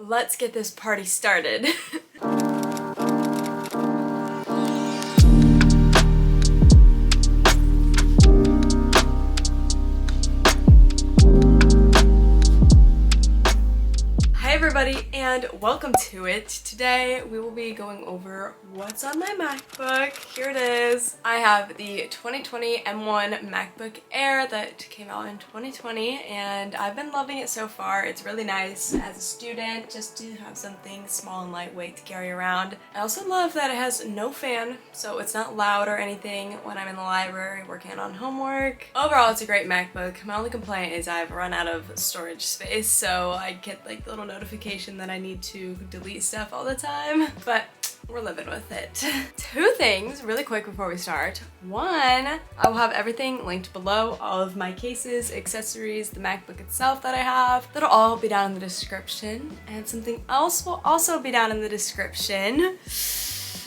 let's get this party started. Everybody, and welcome to it. Today we will be going over what's on my MacBook. Here it is. I have the 2020 M1 MacBook Air that came out in 2020 and I've been loving it so far. It's really nice as a student just to have something small and lightweight to carry around. I also love that it has no fan, so it's not loud or anything when I'm in the library working on homework. Overall, it's a great MacBook. My only complaint is I've run out of storage space, so I get like the little notification that I need to delete stuff all the time, but we're living with it. Two things really quick before we start. One, I will have everything linked below, all of my cases, accessories, the MacBook itself that I have. That'll all be down in the description, and something else will also be down in the description.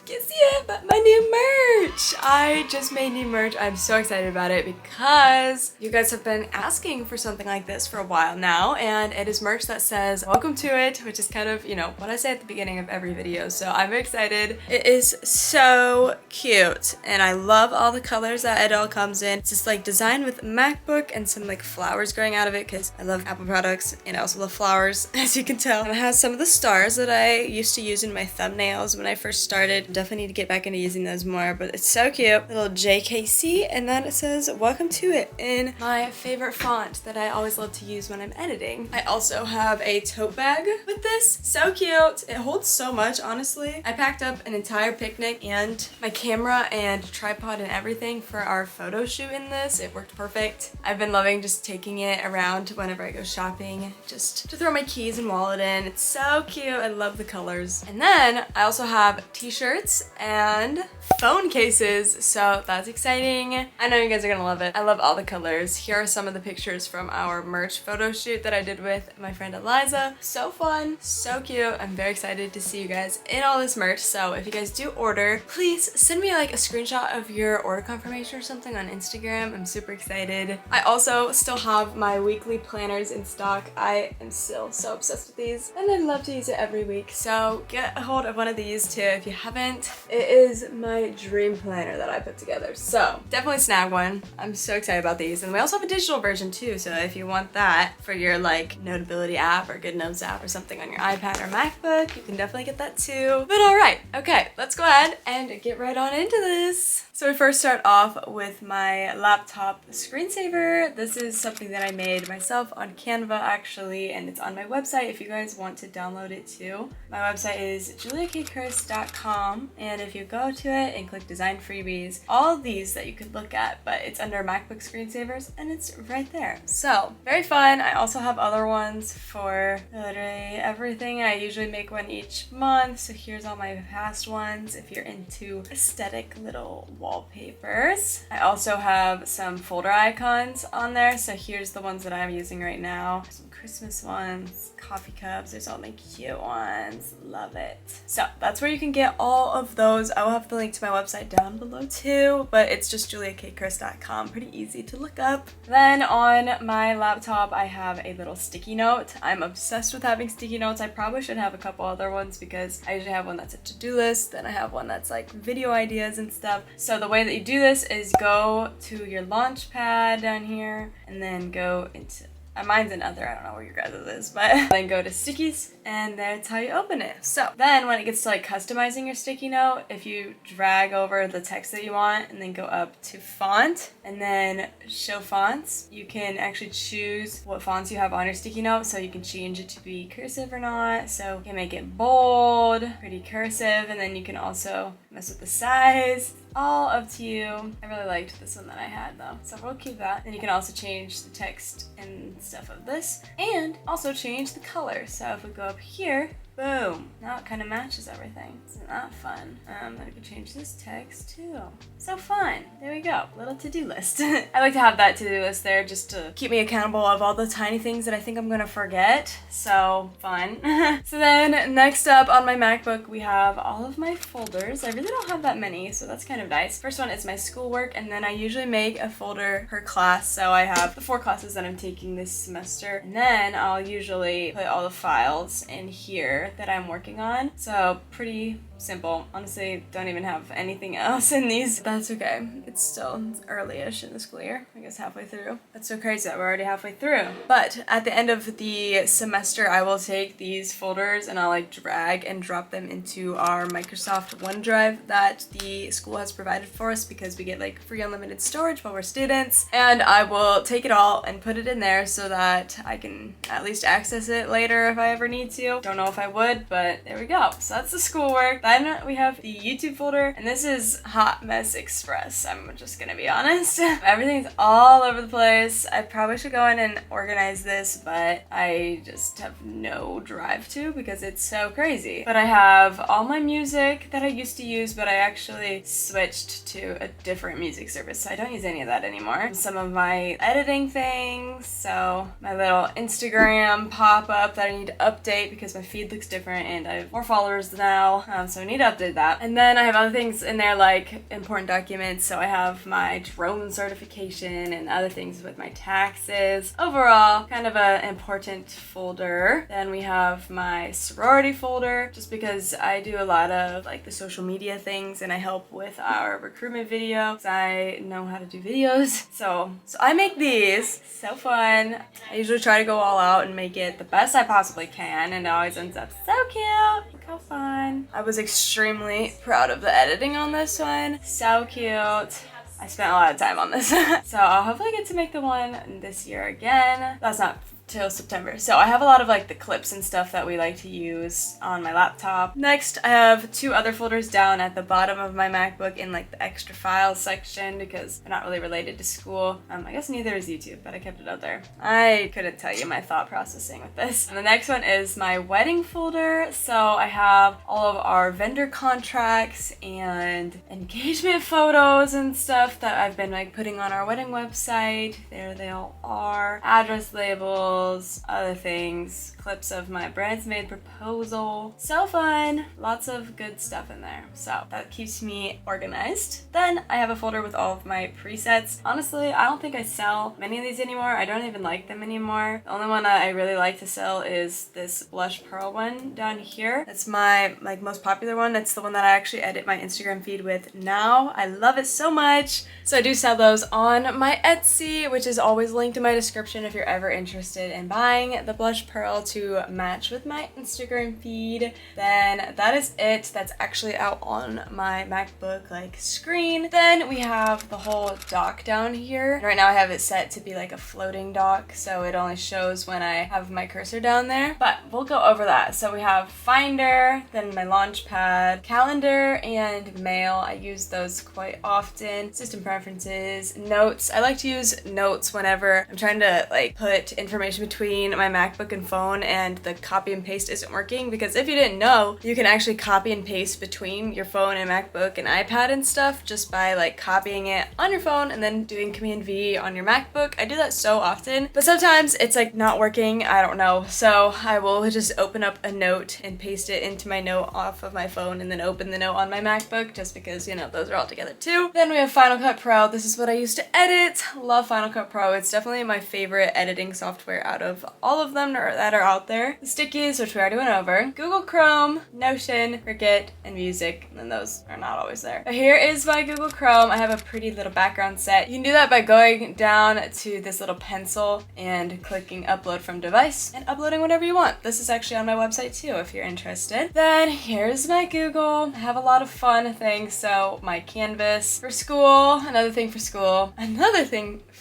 Can't see it, but my new merch! I just made new merch. I'm so excited about it because you guys have been asking for something like this for a while now, and it is merch that says welcome to it, which is kind of, you know, what I say at the beginning of every video, so I'm excited. It is so cute, and I love all the colors that it all comes in. It's just like designed with MacBook and some like flowers growing out of it because I love Apple products and I also love flowers, as you can tell. And it has some of the stars that I used to use in my thumbnails when I first started. Definitely need to get back into using those more, but it's so cute. Little JKC, and then it says welcome to it in my favorite font that I always love to use when I'm editing. I also have a tote bag with this. So cute. It holds so much, honestly. I packed up an entire picnic and my camera and tripod and everything for our photo shoot in this. It worked perfect. I've been loving just taking it around whenever I go shopping, just to throw my keys and wallet in. It's so cute. I love the colors. And then I also have t-shirts and phone cases, so that's exciting. I know you guys are gonna love it. I love all the colors. Here are some of the pictures from our merch photo shoot that I did with my friend Eliza. So fun, so cute. I'm very excited to see you guys in all this merch, so if you guys do order, please send me like a screenshot of your order confirmation or something on Instagram. I'm super excited. I also still have my weekly planners in stock. I am still so obsessed with these and I love to use it every week, so get a hold of one of these too if you haven't. It is my dream planner that I put together, so definitely snag one. I'm so excited about these, and we also have a digital version too, so if you want that for your like Notability app or Good Notes app or something on your iPad or MacBook, you can definitely get that too. But all right, okay, let's go ahead and get right on into this. So we first start off with my laptop screensaver. This is something that I made myself on Canva actually, and it's on my website if you guys want to download it too. My website is juliakcrist.com, and if you go to it and click design freebies, all of these that you could look at, but it's under MacBook screensavers and it's right there. So very fun. I also have other ones for literally everything. I usually make one each month, so here's all my past ones if you're into aesthetic little wallpapers. I also have some folder icons on there, so here's the ones that I'm using right now. Some Christmas ones, coffee cups, there's all my cute ones. Love it. So that's where you can get all of those. I will have the link to my website down below too, but it's just juliakcrist.com. Pretty easy to look up. Then on my laptop, I have a little sticky note. I'm obsessed with having sticky notes. I probably should have a couple other ones because I usually have one that's a to-do list, then I have one that's like video ideas and stuff. So the way that you do this is go to your launchpad down here and then go into mine's in other, I don't know where your guys' is, but then go to stickies and that's how you open it. So then when it gets to like customizing your sticky note, if you drag over the text that you want and then go up to font and then show fonts, you can actually choose what fonts you have on your sticky note, so you can change it to be cursive or not. So you can make it bold, pretty cursive, and then you can also mess with the size. All up to you. I really liked this one that I had though, so we'll keep that. Then you can also change the text and stuff of this, and also change the color. So if we go up here, Boom. Now it kind of matches everything. Isn't that fun? Then I can change this text too. So fun. There we go. Little to-do list. I like to have that to-do list there just to keep me accountable of all the tiny things that I think I'm gonna forget. So fun. So then next up on my MacBook, we have all of my folders. I really don't have that many, so that's kind of nice. First one is my schoolwork, and then I usually make a folder per class. So I have the 4 classes that I'm taking this semester, and then I'll usually put all the files in here that I'm working on. So pretty simple. Honestly, don't even have anything else in these. That's okay. It's still early-ish in the school year. I guess halfway through. That's so crazy that we're already halfway through. But at the end of the semester, I will take these folders and I'll like drag and drop them into our Microsoft OneDrive that the school has provided for us because we get like free unlimited storage while we're students. And I will take it all and put it in there so that I can at least access it later if I ever need to. Don't know if I would, but there we go. So that's the schoolwork. Then we have the YouTube folder, and this is Hot Mess Express. I'm just gonna be honest. Everything's all over the place. I probably should go in and organize this, but I just have no drive to because it's so crazy. But I have all my music that I used to use, but I actually switched to a different music service, so I don't use any of that anymore. Some of my editing things, so my little Instagram pop-up that I need to update because my feed looks different and I have more followers now, so I need to update that. And then I have other things in there like important documents, so I have my drone certification and other things with my taxes. Overall, kind of an important folder. Then we have my sorority folder, just because I do a lot of like the social media things and I help with our recruitment videos. I know how to do videos, so I make these. So fun. I usually try to go all out and make it the best I possibly can, and it always ends up so cute. Look how fun. I was extremely proud of the editing on this one. So cute. I spent a lot of time on this. So I'll hopefully get to make the one this year again. That's not till September. So I have a lot of like the clips and stuff that we like to use on my laptop. Next, I have 2 other folders down at the bottom of my MacBook in like the extra files section because they're not really related to school. I guess neither is YouTube, but I kept it out there. I couldn't tell you my thought processing with this. And the next one is my wedding folder. So I have all of our vendor contracts and engagement photos and stuff that I've been like putting on our wedding website. There they all are. Address labels, other things, clips of my bridesmaid proposal. So fun. Lots of good stuff in there. So that keeps me organized. Then I have a folder with all of my presets. Honestly, I don't think I sell many of these anymore. I don't even like them anymore. The only one that I really like to sell is this blush pearl one down here. That's my like most popular one. That's the one that I actually edit my Instagram feed with now. I love it so much. So I do sell those on my Etsy, which is always linked in my description if you're ever interested in buying the blush pearl to match with my Instagram feed. Then that is it. That's actually out on my MacBook like screen. Then we have the whole dock down here. Right now I have it set to be like a floating dock, so it only shows when I have my cursor down there, but we'll go over that. So we have Finder, then my launchpad, calendar, and mail. I use those quite often. System preferences, notes. I like to use notes whenever I'm trying to like put information between my MacBook and phone and the copy and paste isn't working, because if you didn't know, you can actually copy and paste between your phone and MacBook and iPad and stuff just by like copying it on your phone and then doing Command V on your MacBook. I do that so often, but sometimes it's like not working, I don't know. So I will just open up a note and paste it into my note off of my phone and then open the note on my MacBook, just because, you know, those are all together too. Then we have Final Cut Pro. This is what I used to edit. Love Final Cut Pro. It's definitely my favorite editing software out of all of them that are out there. The stickies, which we already went over, Google Chrome, Notion, Cricut, and Music, and then those are not always there. But here is my Google Chrome. I have a pretty little background set. You can do that by going down to this little pencil and clicking upload from device and uploading whatever you want. This is actually on my website too if you're interested. Then here's my Google. I have a lot of fun things. So my Canvas for school, another thing for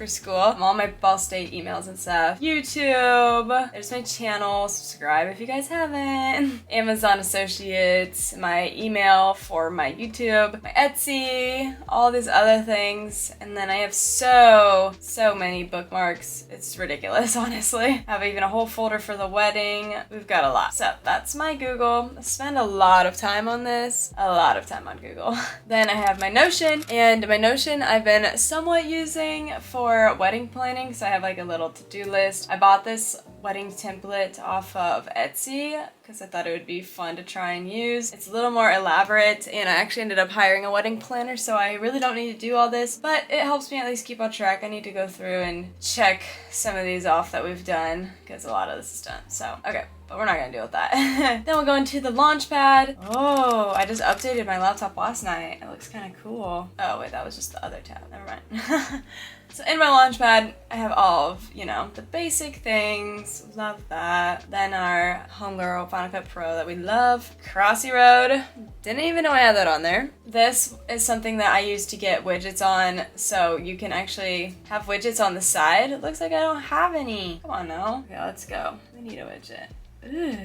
school, all my Ball State emails and stuff, YouTube, YouTube. There's my channel. Subscribe if you guys haven't. Amazon associates, my email for my YouTube, my Etsy, all these other things. And then I have so many bookmarks. It's ridiculous, honestly. I have even a whole folder for the wedding. We've got a lot. So that's my Google. I spend a lot of time on this. A lot of time on Google. Then I have my Notion, and my Notion I've been somewhat using for wedding planning. So I have like a little to-do list. I bought this wedding template off of Etsy because I thought it would be fun to try and use. It's a little more elaborate, and I actually ended up hiring a wedding planner, so I really don't need to do all this, but it helps me at least keep on track. I need to go through and check some of these off that we've done because a lot of this is done. So, okay. But we're not gonna deal with that. Then we'll go into the launchpad. Oh, I just updated my laptop last night. It looks kind of cool. Oh wait, that was just the other tab. Never mind. So in my launchpad, I have all of, you know, the basic things. Love that. Then our homegirl Final Cut Pro that we love. Crossy Road. Didn't even know I had that on there. This is something that I use to get widgets on, so you can actually have widgets on the side. It looks like I don't have any. Come on now. Okay, let's go. We need a widget. Ooh.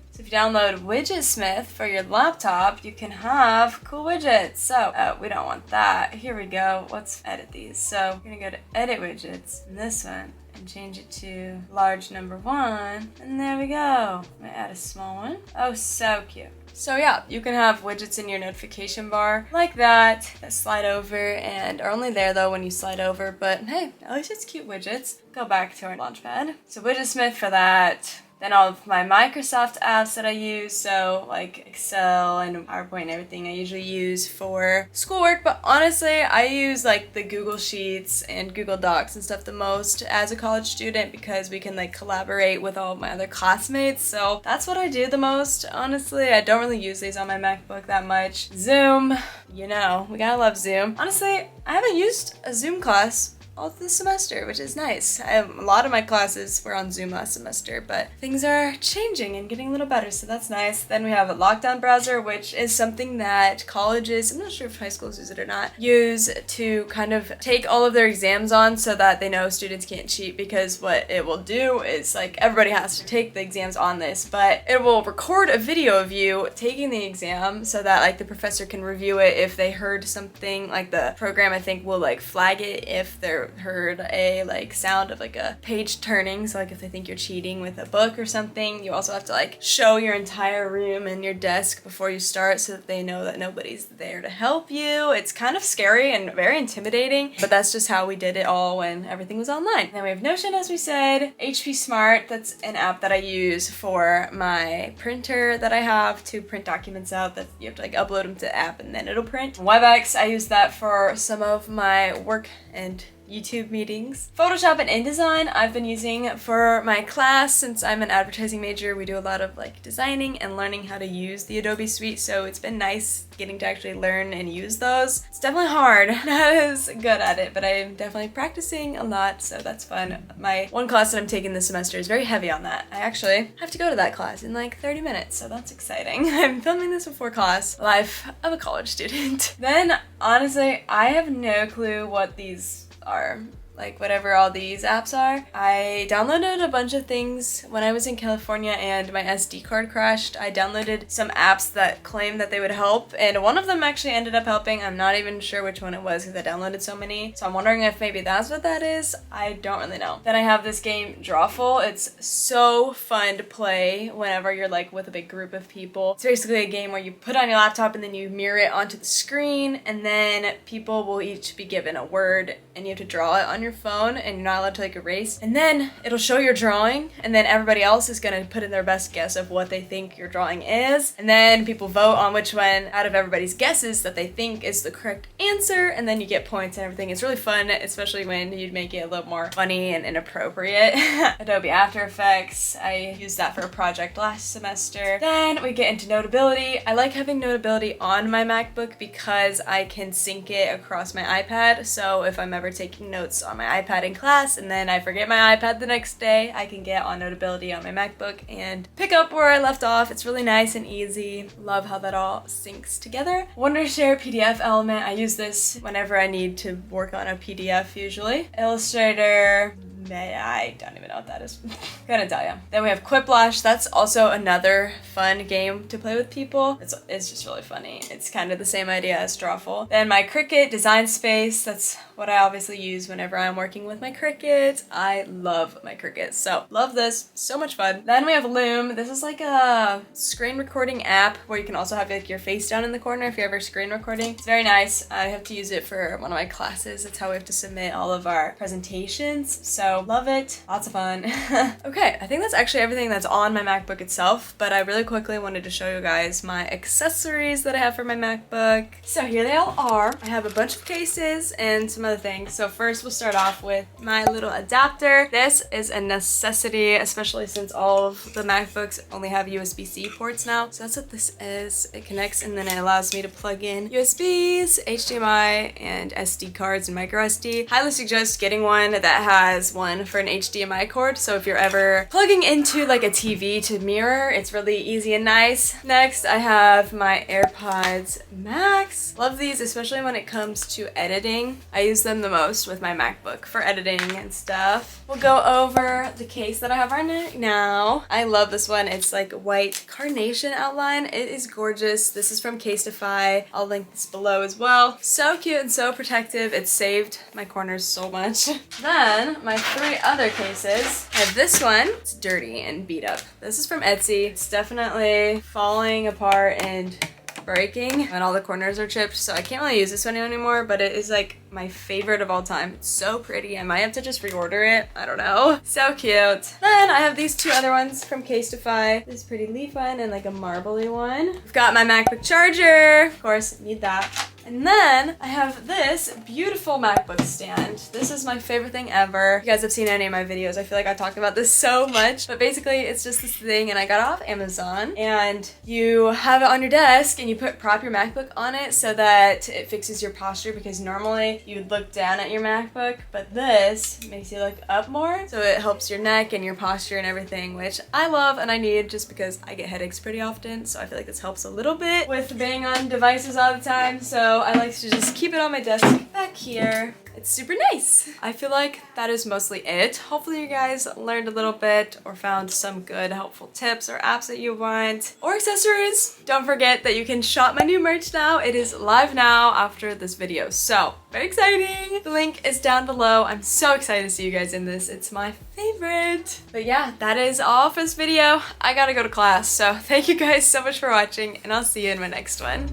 So if you download Widgetsmith for your laptop, you can have cool widgets. So, we don't want that. Here we go. Let's edit these. So we're gonna go to edit widgets in this one and change it to large number 1. And there we go. I'm gonna add a small one. Oh, so cute. So yeah, you can have widgets in your notification bar like that slide over and are only there though when you slide over, but hey, at least it's cute widgets. Go back to our launchpad. So Widgetsmith for that. Then all of my Microsoft apps that I use, so like Excel and PowerPoint and everything I usually use for schoolwork, but honestly I use like the Google Sheets and Google Docs and stuff the most as a college student because we can like collaborate with all of my other classmates, so that's what I do the most. Honestly, I don't really use these on my MacBook that much. Zoom, you know, we gotta love Zoom. Honestly, I haven't used a Zoom class all this semester, which is nice. A lot of my classes were on Zoom last semester, but things are changing and getting a little better, so that's nice. Then we have a lockdown browser, which is something that colleges, I'm not sure if high schools use it or not, use to kind of take all of their exams on so that they know students can't cheat, because what it will do is like everybody has to take the exams on this, but it will record a video of you taking the exam so that like the professor can review it if they heard something. Like the program I think will like flag it if they're heard a like sound of like a page turning, so like if they think you're cheating with a book or something. You also have to like show your entire room and your desk before you start so that they know that nobody's there to help you. It's kind of scary and very intimidating, but that's just how we did it all when everything was online. Then we have Notion, as we said. HP Smart, that's an app that I use for my printer that I have to print documents out that you have to like upload them to the app and then it'll print. WebEx, I use that for some of my work and YouTube meetings. Photoshop and InDesign I've been using for my class. Since I'm an advertising major, we do a lot of like designing and learning how to use the Adobe suite, so it's been nice getting to actually learn and use those. It's definitely hard. Not as good at it, but I'm definitely practicing a lot, so that's fun. My one class that I'm taking this semester is very heavy on that. I actually have to go to that class in like 30 minutes, so that's exciting. I'm filming this before class. Life of a college student. Then, honestly, I have no clue what these are, like whatever all these apps are. I downloaded a bunch of things when I was in California and my SD card crashed. I downloaded some apps that claimed that they would help, and one of them actually ended up helping. I'm not even sure which one it was because I downloaded so many, so I'm wondering if maybe that's what that is. I don't really know. Then I have this game, Drawful. It's so fun to play whenever you're like with a big group of people. It's basically a game where you put on your laptop and then you mirror it onto the screen, and then people will each be given a word and you have to draw it on your phone, and you're not allowed to like erase, and then it'll show your drawing, and then everybody else is gonna put in their best guess of what they think your drawing is, and then people vote on which one out of everybody's guesses that they think is the correct answer, and then you get points and everything. It's really fun, especially when you make it a little more funny and inappropriate. Adobe After Effects, I used that for a project last semester. Then we get into Notability. I like having Notability on my MacBook because I can sync it across my iPad, so if I'm ever taking notes on my iPad in class and then I forget my iPad the next day, I can get on Notability on my MacBook and pick up where I left off. It's really nice and easy. Love how that all syncs together. Wondershare PDF element. I use this whenever I need to work on a PDF usually. Illustrator, I don't even know what that is. Couldn't tell you. Then we have Quiplash. That's also another fun game to play with people. It's just really funny. It's kind of the same idea as Drawful. Then my Cricut Design Space. That's what I obviously use whenever I'm working with my Cricut. I love my Cricut, so love this. So much fun. Then we have Loom. This is like a screen recording app where you can also have like your face down in the corner if you're ever screen recording. It's very nice. I have to use it for one of my classes. That's how we have to submit all of our presentations. So love it. Lots of fun. Okay, I think that's actually everything that's on my MacBook itself, but I really quickly wanted to show you guys my accessories that I have for my MacBook. So here they all are. I have a bunch of cases and some other things. So first we'll start off with my little adapter. This is a necessity, especially since all of the MacBooks only have USB-C ports now. So that's what this is. It connects and then it allows me to plug in USBs, HDMI, and SD cards and micro SD. Highly suggest getting one that has one for an HDMI cord. So if you're ever plugging into like a TV to mirror, it's really easy and nice. Next, I have my AirPods Max. Love these, especially when it comes to editing. I use them the most with my MacBook for editing and stuff. We'll go over the case that I have right now. I love this one. It's like white carnation outline. It is gorgeous. This is from Casetify. I'll link this below as well. So cute and so protective. It saved my corners so much. Then my three other cases. I have this one. It's dirty and beat up. This is from Etsy. It's definitely falling apart and breaking and all the corners are chipped, so I can't really use this one anymore, but it is like my favorite of all time. It's so pretty. I might have to just reorder it. I don't know. So cute. Then I have these two other ones from Casetify. This pretty leaf one and like a marbly one. I've got my MacBook charger. Of course, need that. And then I have this beautiful MacBook stand. This is my favorite thing ever. If you guys have seen any of my videos, I feel like I talk about this so much, but basically it's just this thing and I got it off Amazon, and you have it on your desk and you prop your MacBook on it so that it fixes your posture, because normally you would look down at your MacBook, but this makes you look up more. So it helps your neck and your posture and everything, which I love and I need just because I get headaches pretty often. So I feel like this helps a little bit with being on devices all the time. So I like to just keep it on my desk back here. It's super nice. I feel like that is mostly it. Hopefully you guys learned a little bit or found some good helpful tips or apps that you want or accessories. Don't forget that you can shop my new merch now. It is live now after this video. So very exciting. The link is down below. I'm so excited to see you guys in this. It's my favorite. But yeah, that is all for this video. I gotta go to class. So thank you guys so much for watching and I'll see you in my next one.